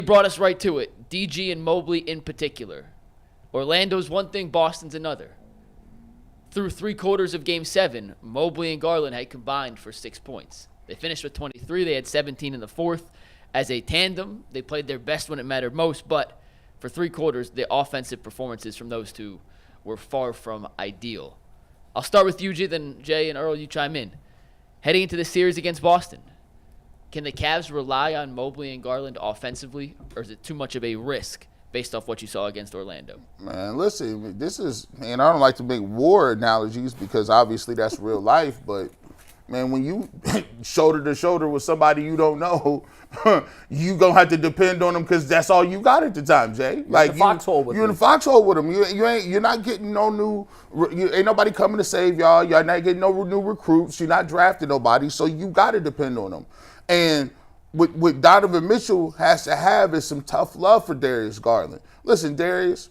brought us right to it. DG and Mobley in particular. Orlando's one thing, Boston's another. Through 3 quarters of Game 7, Mobley and Garland had combined for 6 points. They finished with 23. They had 17 in the fourth. As a tandem, they played their best when it mattered most, but for 3 quarters, the offensive performances from those two were far from ideal. I'll start with you, then Jay and Earl, you chime in. Heading into the series against Boston, can the Cavs rely on Mobley and Garland offensively, or is it too much of a risk based off what you saw against Orlando? Man, listen, I don't like to make war analogies because obviously that's real life, but, man, when you shoulder to shoulder with somebody you don't know, you going to have to depend on them because that's all you got at the time, Jay. You're in the foxhole with them. You're not getting no new, ain't nobody coming to save y'all. Y'all not getting no new recruits. You're not drafting nobody, so you got to depend on them. And what Donovan Mitchell has to have is some tough love for Darius Garland. Listen, Darius,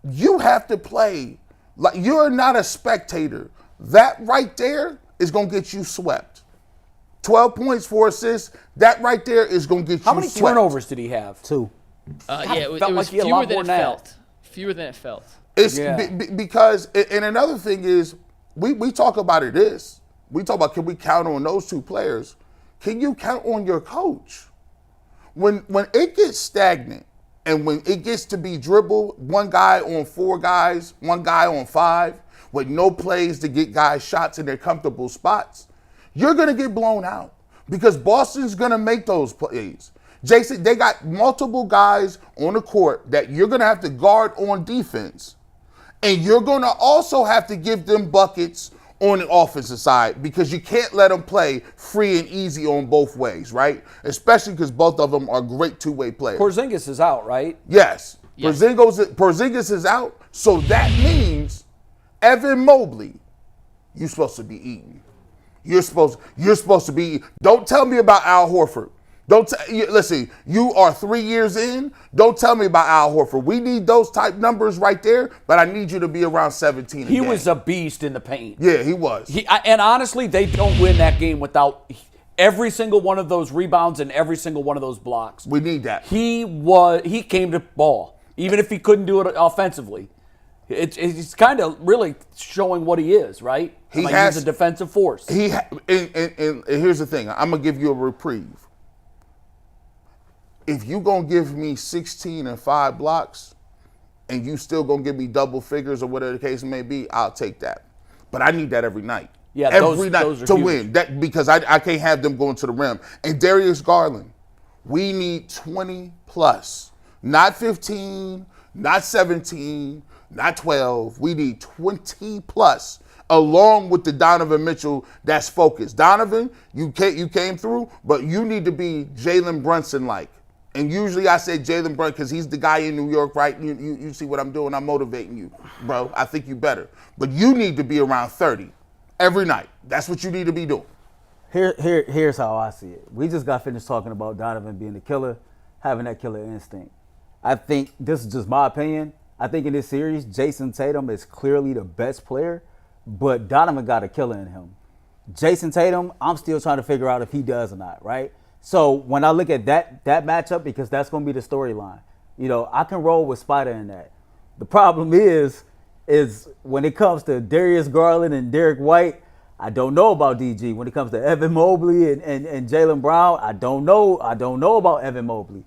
you have to play like you're not a spectator. That right there is going to get you swept. 12 points, 4 assists, that right there is going to get you swept. How many turnovers did he have? 2. It was fewer than it felt. Fewer than it felt. Because, and another thing is, we talk about it is, we talk about can we count on those 2 players? Can you count on your coach? When it gets stagnant and when it gets to be dribble, 1 guy on 4 guys, 1 guy on 5, with no plays to get guys shots in their comfortable spots, you're going to get blown out because Boston's going to make those plays. Jason, they got multiple guys on the court that you're going to have to guard on defense, and you're going to also have to give them buckets on the offensive side because you can't let them play free and easy on both ways, right? Especially because both of them are great 2-way players. Porzingis is out, right? Yes. Porzingis is out, so that means Evan Mobley, you're supposed to be eating. You're supposed to be. Don't tell me about Al Horford. Listen, you are 3 years in. Don't tell me about Al Horford. We need those type numbers right there, but I need you to be around 17 a game. He was a beast in the paint. Yeah, he was. And honestly, they don't win that game without every single one of those rebounds and every single one of those blocks. We need that. He came to ball, even if he couldn't do it offensively. It's kind of really showing what he is, right? He's a defensive force. And here's the thing. I'm going to give you a reprieve. If you going to give me 16 and 5 blocks and you still going to give me double figures or whatever the case may be, I'll take that. But I need that every night. Yeah, every night those are to huge. win. That because I can't have them going to the rim. And Darius Garland, we need 20 plus. Not 15, not 17, not 12. We need 20 plus, along with the Donovan Mitchell that's focused. Donovan, you came through, but you need to be Jalen Brunson-like. And usually I say Jalen Brunson because he's the guy in New York, right? You see what I'm doing? I'm motivating you, bro. I think you better. But you need to be around 30 every night. That's what you need to be doing. Here's how I see it. We just got finished talking about Donovan being the killer, having that killer instinct. I think, this is just my opinion, I think in this series, Jason Tatum is clearly the best player, but Donovan got a killer in him. Jason Tatum, I'm still trying to figure out if he does or not, right? So when I look at that matchup, because that's going to be the storyline, I can roll with Spider in that. The problem is when it comes to Darius Garland and Derek White, I don't know about DG. When it comes to Evan Mobley and Jaylen Brown, I don't know about Evan Mobley.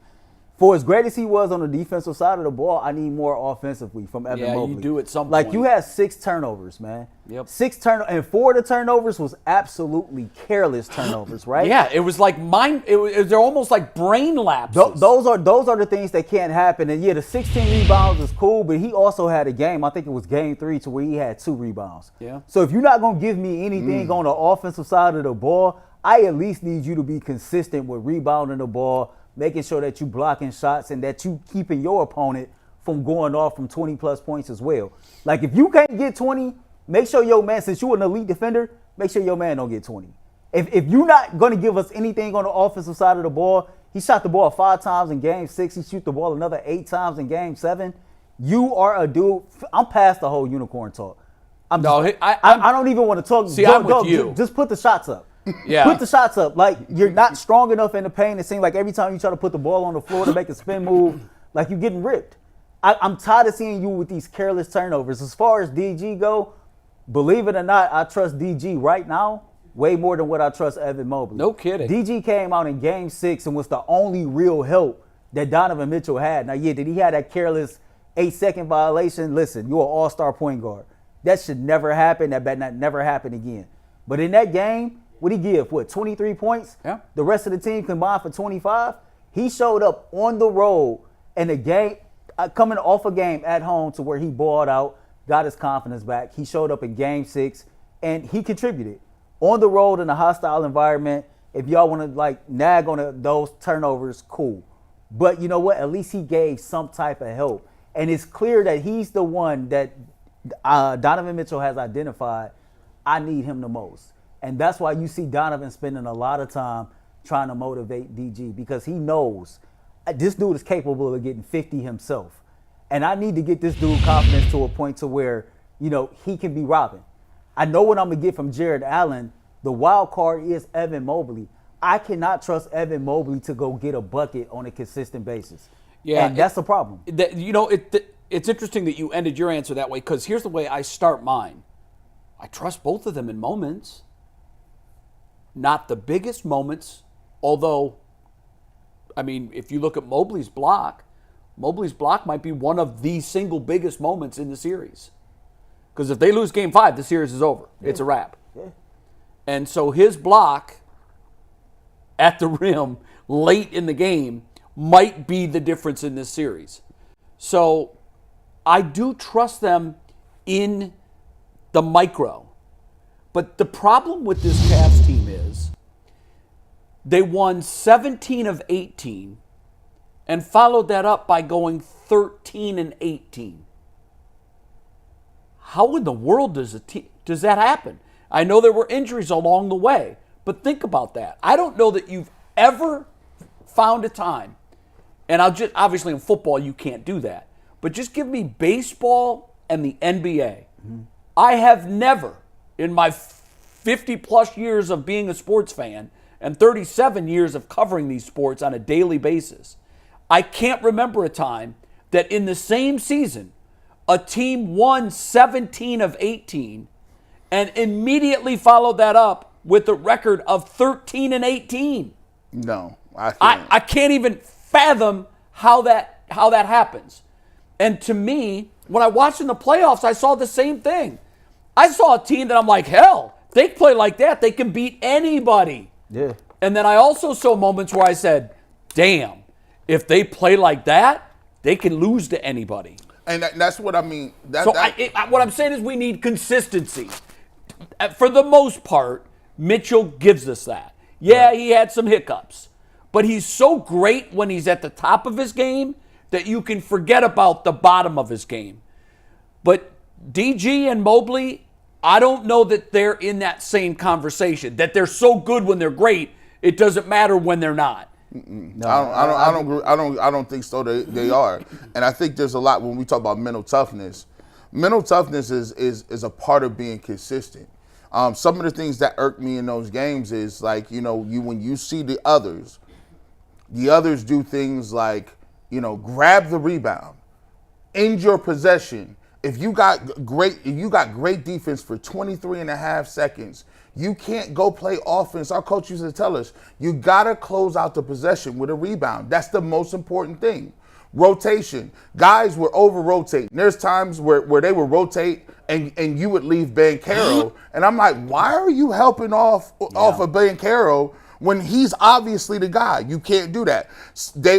For as great as he was on the defensive side of the ball, I need more offensively from Evan Mobley. Yeah, you do at some point. Like, you had 6 turnovers, man. Yep. 6 turnovers, and 4 of the turnovers was absolutely careless turnovers, right? Yeah, it was like they're almost like brain lapses. Those are the things that can't happen. And yeah, the 16 rebounds is cool, but he also had a game, I think it was game 3, to where he had 2 rebounds. Yeah. So if you're not going to give me anything on the offensive side of the ball, I at least need you to be consistent with rebounding the ball, making sure that you blocking shots and that you keeping your opponent from going off from 20-plus points as well. Like, if you can't get 20, make sure your man, since you're an elite defender, make sure your man don't get 20. If you're not going to give us anything on the offensive side of the ball, he shot the ball 5 times in Game 6. He shoot the ball another 8 times in Game 7. You are a dude. I'm past the whole unicorn talk. I don't even want to talk. See, I'm with you. Just put the shots up. Yeah. Put the shots up. Like, you're not strong enough in the paint. It seems like every time you try to put the ball on the floor to make a spin move, like you're getting ripped. I'm tired of seeing you with these careless turnovers. As far as DG go, believe it or not, I trust DG right now way more than what I trust Evan Mobley. No kidding. DG came out in Game 6 and was the only real help that Donovan Mitchell had. Now, yeah, did he have that careless 8-second violation? Listen, you're an all-star point guard. That should never happen. That better not never happen again. But in that game, what'd he give? 23 points? Yeah. The rest of the team combined for 25? He showed up on the road in a game, coming off a game at home to where he balled out, got his confidence back. He showed up in Game 6, and he contributed. On the road in a hostile environment, if y'all want to, nag on those turnovers, cool. But you know what? At least he gave some type of help. And it's clear that he's the one that Donovan Mitchell has identified, I need him the most. And that's why you see Donovan spending a lot of time trying to motivate DG, because he knows this dude is capable of getting 50 himself. And I need to get this dude confidence to a point to where, he can be robbing. I know what I'm going to get from Jared Allen. The wild card is Evan Mobley. I cannot trust Evan Mobley to go get a bucket on a consistent basis. Yeah, and that's the problem. It's interesting that you ended your answer that way, because here's the way I start mine. I trust both of them in moments. Not the biggest moments, although, if you look at Mobley's block might be one of the single biggest moments in the series. Because if they lose Game 5, the series is over. Yeah. It's a wrap. Yeah. And so his block at the rim late in the game might be the difference in this series. So I do trust them in the micro. But the problem with this Cavs team is they won 17 of 18 and followed that up by going 13 and 18. How in the world does that happen? I know there were injuries along the way, but think about that. I don't know that you've ever found a time, and obviously in football you can't do that, but just give me baseball and the NBA. Mm-hmm. I have never, in my 50-plus years of being a sports fan and 37 years of covering these sports on a daily basis, I can't remember a time that in the same season a team won 17 of 18 and immediately followed that up with a record of 13 and 18. No, I can't. I can't even fathom how that happens. And to me, when I watched in the playoffs, I saw the same thing. I saw a team that I'm like, hell, they play like that, they can beat anybody. Yeah. And then I also saw moments where I said, damn, if they play like that, they can lose to anybody. And that's what I mean. What I'm saying is we need consistency. For the most part, Mitchell gives us that. Yeah, right. He had some hiccups. But he's so great when he's at the top of his game that you can forget about the bottom of his game. But DG and Mobley, I don't know that they're in that same conversation, that they're so good when they're great, it doesn't matter when they're not. No, I don't think so. They are, and I think there's a lot when we talk about mental toughness. Mental toughness is a part of being consistent. Some of the things that irk me in those games is when you see the others do things like grab the rebound, end your possession. If you got great defense for 23 and a half seconds. You can't go play offense. Our coach used to tell us, you got to close out the possession with a rebound. That's the most important thing. Rotation. Guys were over-rotating. There's times where they would rotate and you would leave Banchero. And I'm like, why are you helping off of Banchero when he's obviously the guy? You can't do that.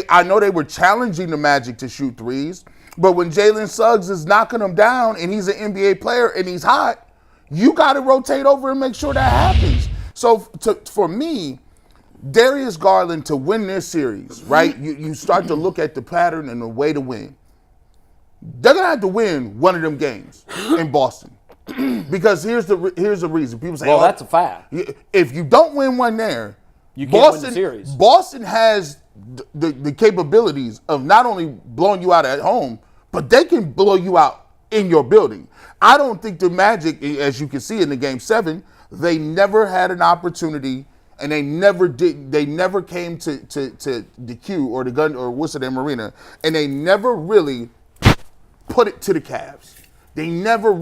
I know they were challenging the Magic to shoot threes, but when Jalen Suggs is knocking them down and he's an NBA player and he's hot, you got to rotate over and make sure that happens. So for me, Darius Garland to win this series, right? You start to look at the pattern and the way to win. They're going to have to win one of them games in Boston. Because here's the reason. People say, that's a fact. If you don't win one there, you can't win the series. Boston has the capabilities of not only blowing you out at home, but they can blow you out in your building. I don't think the Magic, as you can see in the Game 7, They never had an opportunity, and they never did. They never came to the Q or the gun or what's the name arena, and they never really put it to the Cavs. They never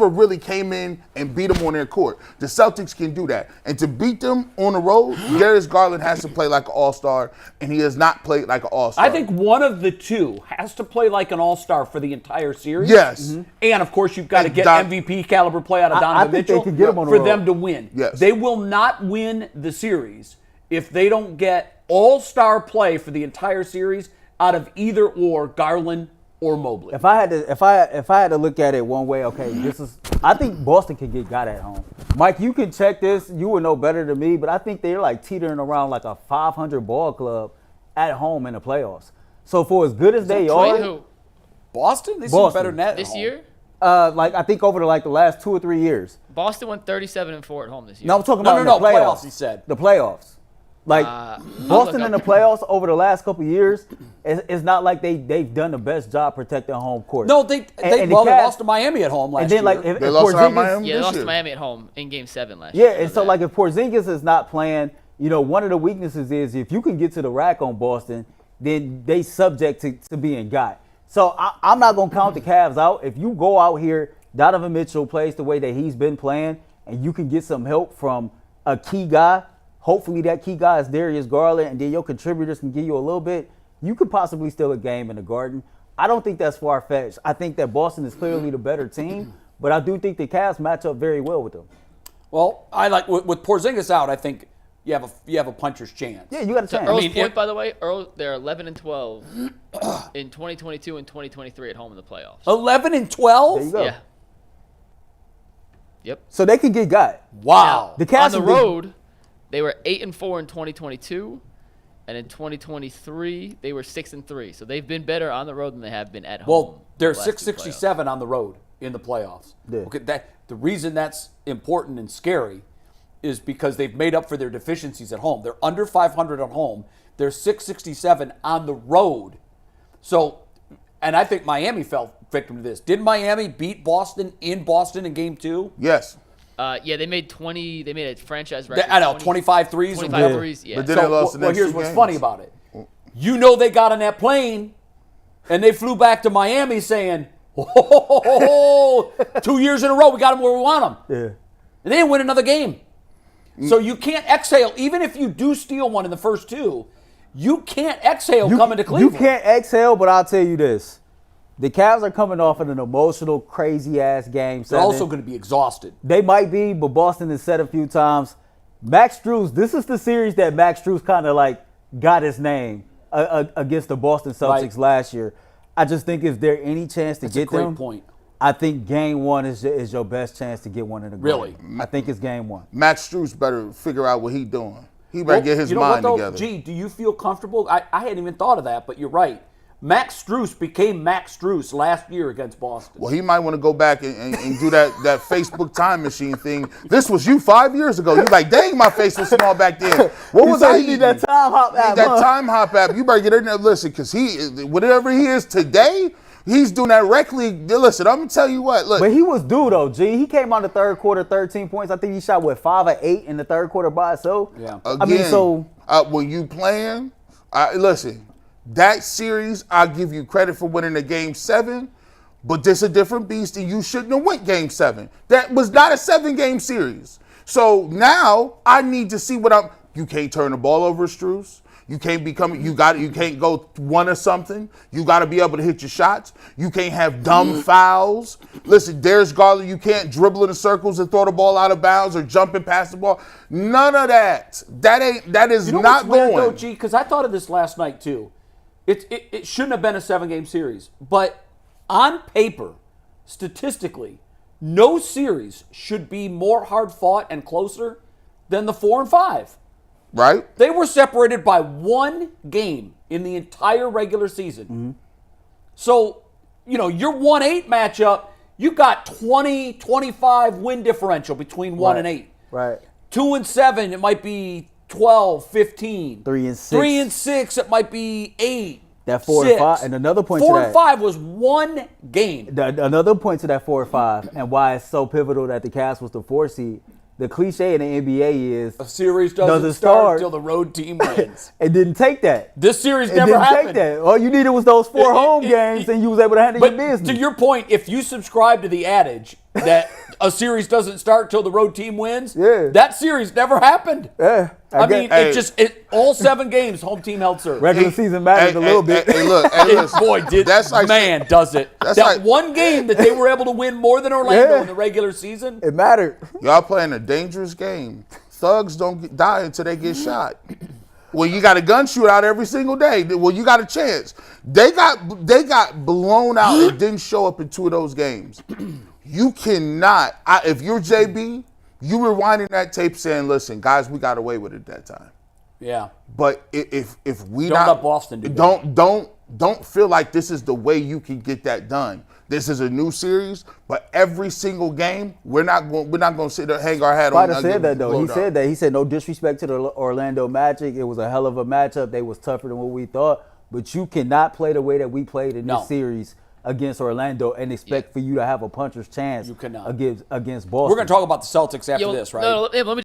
really came in and beat them on their court. The Celtics can do that. And to beat them on the road, Darius Garland has to play like an all-star, and he has not played like an all-star. I think one of the two has to play like an all-star for the entire series. Yes. Mm-hmm. And, of course, you've got to get MVP caliber play out of Donovan Mitchell for them to win. Yes. They will not win the series if they don't get all-star play for the entire series out of either or Garland or Mobley. If I had to look at it one way, okay, I think Boston can get got at home. Mike, you can check this. You would know better than me, but I think they're like teetering around like a 500 ball club at home in the playoffs. So for as good as they are, Who? Boston? They seem better than that This at home. year? I think over the last 2 or 3 years. Boston went 37-4 at home this year. No, I'm talking about No, the playoffs. playoffs, he said. The playoffs. Like Boston in the playoffs over the last couple of years, it's not like they've done the best job protecting home court. No, they lost to Miami at home last and then, year. like, if They lost to Porzingis- Miami. Yeah, they this lost year. to Miami at home in Game 7 last year. Yeah, and so like if Porzingis is not playing, one of the weaknesses is if you can get to the rack on Boston, then they subject to being got. So I'm not going to count the Cavs out. If you go out here, Donovan Mitchell plays the way that he's been playing, and you can get some help from a key guy. Hopefully that key guy is Darius Garland, and then your contributors can give you a little bit. You could possibly steal a game in the Garden. I don't think that's far-fetched. I think that Boston is clearly the better team, but I do think the Cavs match up very well with them. Well, I like with Porzingis out, I think you have a puncher's chance. Yeah, you got a chance. Earl's point, by the way, they're 11-12 in 2022 and 2023 at home in the playoffs. 11-12? There you go. Yeah. Yep. So they can get got. Wow. The Cavs On the have been- road, they were 8-4 in 2022, and in 2023 they were 6-3. So they've been better on the road than they have been at home. Well, they're the last two 667 on the road in the playoffs. Yeah. Okay, the reason that's important and scary is because they've made up for their deficiencies at home. They're under 500 at home. They're 667 on the road. So, and I think Miami fell victim to this. Did Miami beat Boston in Game 2? Yes. Yeah, they made 20. They made a franchise record. I know, 25 threes. 25 threes. Yeah. But then they lost the next here's two what's games. funny about it. You know they got on that plane and they flew back to Miami saying, 2 years in a row, we got them where we want them. Yeah. And they didn't win another game. So you can't exhale. Even if you do steal one in the first two, you can't exhale coming to Cleveland. You can't exhale, but I'll tell you this. The Cavs are coming off of an emotional, crazy-ass game. They're also going to be exhausted. They might be, but Boston has said a few times. Max Strus, this is the series that Max Strus kind of like got his name against the Boston Celtics last year. I just think if there any chance to That's get a great them, point. I think game one is your best chance to get one in the Really? Garden. I think it's game one. Max Strus better figure out what he's doing. He better get his you know mind what, though? together. Gee, do you feel comfortable? I hadn't even thought of that, but you're right. Max Strus became Max Strus last year against Boston. Well, he might want to go back and do that Facebook time machine thing. This was you 5 years ago. You're like, dang, my face was small back then. What was I You need eating? that time hop app. That huh? time hop app. You better get in there. Listen, because whatever he is today, he's doing that recklessly. Listen, I'm going to tell you what. Look, But he was due, though, G. He came on the third quarter, 13 points. I think he shot, 5 or 8 in the third quarter by himself? Yeah. again, when you playing, listen, that series, I'll give you credit for winning the Game 7, but this a different beast, and you shouldn't have went Game 7. That was not a 7-game series. So now I need to see you can't turn the ball over, Strus. You can't you can't go one or something. You got to be able to hit your shots. You can't have dumb fouls. Listen, Darius Garland, you can't dribble in the circles and throw the ball out of bounds or jumping past the ball. None of that. That is not what's weird, going. though, G, because I thought of this last night too. It shouldn't have been a 7-game series, but on paper, statistically, no series should be more hard fought and closer than the 4 and 5. Right? They were separated by 1 game in the entire regular season. Mm-hmm. So, your 1-8 matchup, you got 20, 25 win differential between 1 and 8. Right. 2 and 7, it might be 12, 15. 3 and 6. 3 and 6, it might be 8. That 4 6. and 5. And another point to 4 that. and 5 was 1 game. Another point to that 4 or 5 and why it's so pivotal that the Cavs was the 4 seed The cliche in the NBA is A series doesn't start until the road team wins. It didn't take that. This series It never didn't happened. take that. All you needed was those 4 home games, and you was able to handle your But business. to your point, if you subscribe to the adage that a series doesn't start till the road team wins, Yeah. that series never happened. Yeah, I mean, guess- all 7 games, home team held serve. regular season matters a little bit. Hey, look, Boy, that's like does it. That's That like- one game that they were able to win more than Orlando Yeah. in the regular season. It mattered. y'all playing a dangerous game. Thugs don't die until they get shot. Well, you got a gun shootout every single day. Well, you got a chance. They got blown out and didn't show up in 2 of those games. You cannot. If you're JB, you rewinding that tape saying, "Listen, guys, we got away with it that time." Yeah. But if we Don't let Boston do that. don't feel like this is the way you can get that done. This is a new series, but every single game we're not going to sit there hang our hat on. Spider said that though. He said that. He said no disrespect to the Orlando Magic. It was a hell of a matchup. They was tougher than what we thought. But you cannot play the way that we played in No. this series against Orlando and expect for you to have a puncher's chance You cannot. against Boston. We're going to talk about the Celtics after Yo, this, right? No, let me